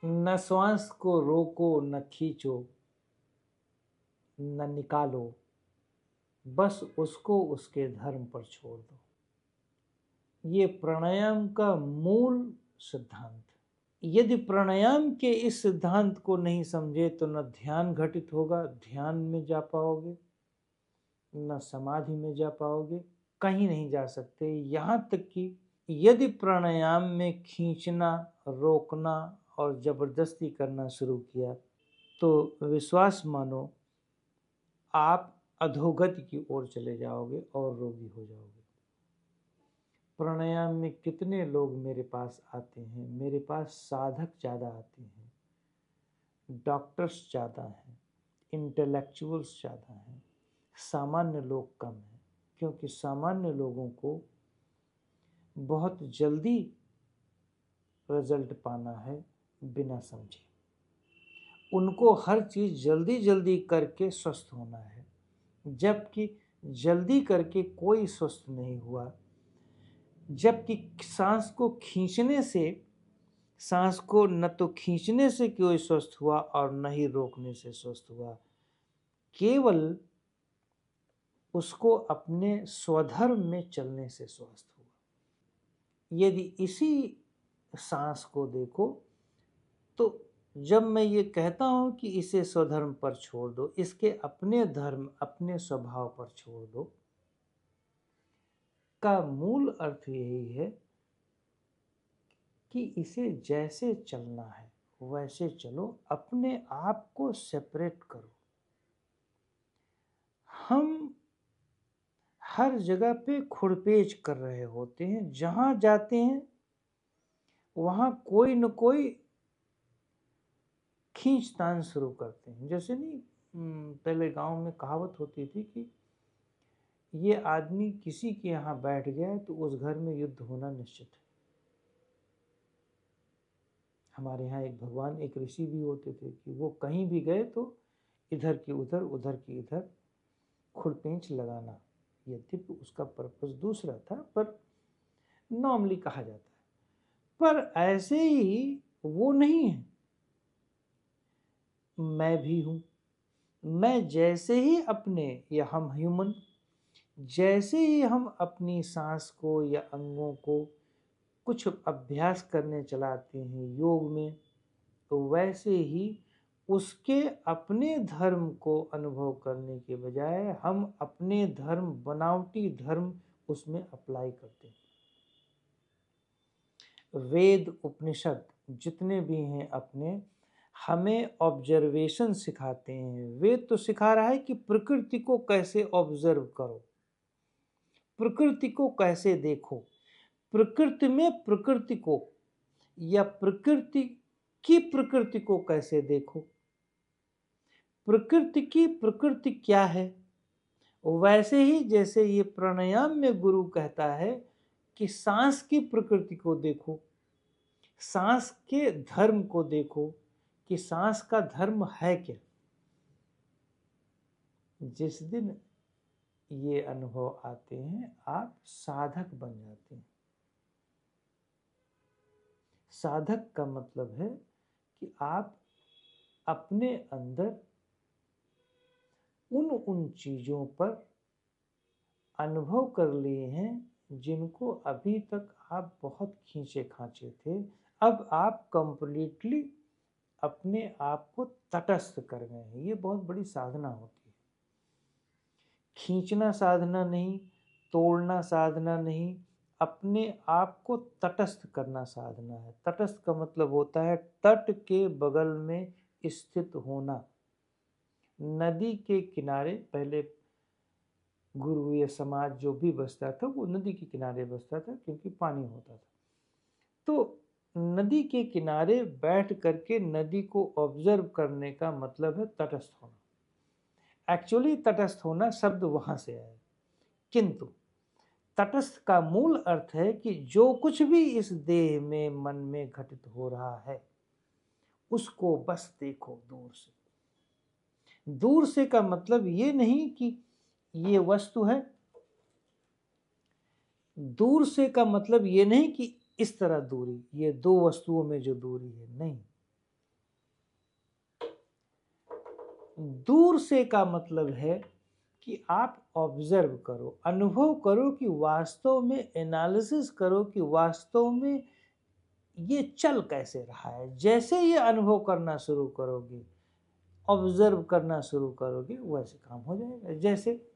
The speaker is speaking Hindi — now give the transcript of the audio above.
न श्वास को रोको न खींचो न निकालो, बस उसको उसके धर्म पर छोड़ दो। ये प्राणायाम का मूल सिद्धांत। यदि प्राणायाम के इस सिद्धांत को नहीं समझे तो न ध्यान घटित होगा, ध्यान में जा पाओगे, न समाधि में जा पाओगे, कहीं नहीं जा सकते। यहाँ तक कि यदि प्राणायाम में खींचना, रोकना और जबरदस्ती करना शुरू किया तो विश्वास मानो आप अधोगति की ओर चले जाओगे और रोगी हो जाओगे। प्राणायाम में कितने लोग मेरे पास आते हैं, मेरे पास साधक ज़्यादा आते हैं, डॉक्टर्स ज़्यादा हैं, इंटेलेक्चुअल्स ज़्यादा हैं, सामान्य लोग कम हैं। क्योंकि सामान्य लोगों को बहुत जल्दी रिजल्ट पाना है बिना समझे। उनको हर चीज़ जल्दी जल्दी करके स्वस्थ होना है, जबकि जल्दी करके कोई स्वस्थ नहीं हुआ। जबकि सांस को खींचने से, सांस को न तो खींचने से कोई स्वस्थ हुआ और न ही रोकने से स्वस्थ हुआ, केवल उसको अपने स्वधर्म में चलने से स्वस्थ हुआ। यदि इसी सांस को देखो तो जब मैं ये कहता हूं कि इसे स्वधर्म पर छोड़ दो, इसके अपने धर्म अपने स्वभाव पर छोड़ दो, का मूल अर्थ यही है कि इसे जैसे चलना है वैसे चलो, अपने आप को सेपरेट करो। हम हर जगह पे खुरपेच कर रहे होते हैं, जहां जाते हैं वहां कोई न कोई खींचतान शुरू करते हैं। जैसे नहीं, पहले गांव में कहावत होती थी कि ये आदमी किसी के यहाँ बैठ गया तो उस घर में युद्ध होना निश्चित है। हमारे यहाँ एक भगवान, एक ऋषि भी होते थे कि वो कहीं भी गए तो इधर की उधर, उधर की इधर खुरपेंच लगाना। यद्यपि उसका पर्पस दूसरा था, पर नॉर्मली कहा जाता है। पर ऐसे ही वो नहीं है। मैं भी हूँ, मैं जैसे ही अपने, या हम ह्यूमन, जैसे ही हम अपनी सांस को या अंगों को कुछ अभ्यास करने चलाते हैं योग में, तो वैसे ही उसके अपने धर्म को अनुभव करने के बजाय हम अपने धर्म, बनावटी धर्म उसमें अप्लाई करते हैं। वेद उपनिषद जितने भी हैं अपने, हमें ऑब्जर्वेशन सिखाते हैं। वेद तो सिखा रहा है कि प्रकृति को कैसे ऑब्जर्व करो, प्रकृति को कैसे देखो, प्रकृति में प्रकृति को, या प्रकृति की प्रकृति को कैसे देखो। प्रकृति की प्रकृति क्या है? वैसे ही जैसे ये प्राणायाम में गुरु कहता है कि सांस की प्रकृति को देखो, सांस के धर्म को देखो कि सांस का धर्म है क्या। जिस दिन ये अनुभव आते हैं आप साधक बन जाते हैं। साधक का मतलब है कि आप अपने अंदर उन चीजों पर अनुभव कर लिए हैं जिनको अभी तक आप बहुत खींचे खांचे थे। अब आप कंप्लीटली अपने आप को तटस्थ कर गए हैं। ये बहुत बड़ी साधना होती है। खींचना साधना नहीं, तोड़ना साधना नहीं, अपने आप को तटस्थ करना साधना है। तटस्थ का मतलब होता है तट के बगल में स्थित होना। नदी के किनारे, पहले गुरु या समाज जो भी बसता था वो नदी के किनारे बसता था क्योंकि पानी होता था। तो नदी के किनारे बैठ करके नदी को ऑब्जर्व करने का मतलब है तटस्थ होना। एक्चुअली तटस्थ होना शब्द वहां से आया, किंतु तटस्थ का मूल अर्थ है कि जो कुछ भी इस देह में, मन में घटित हो रहा है उसको बस देखो दूर से। दूर से का मतलब ये नहीं कि ये वस्तु है, दूर से का मतलब ये नहीं कि इस तरह दूरी, ये दो वस्तुओं में जो दूरी है, नहीं। दूर से का मतलब है कि आप ऑब्जर्व करो, अनुभव करो कि वास्तव में, एनालिसिस करो कि वास्तव में ये चल कैसे रहा है। जैसे ये अनुभव करना शुरू करोगे, ऑब्जर्व करना शुरू करोगे, वैसे काम हो जाएगा। जैसे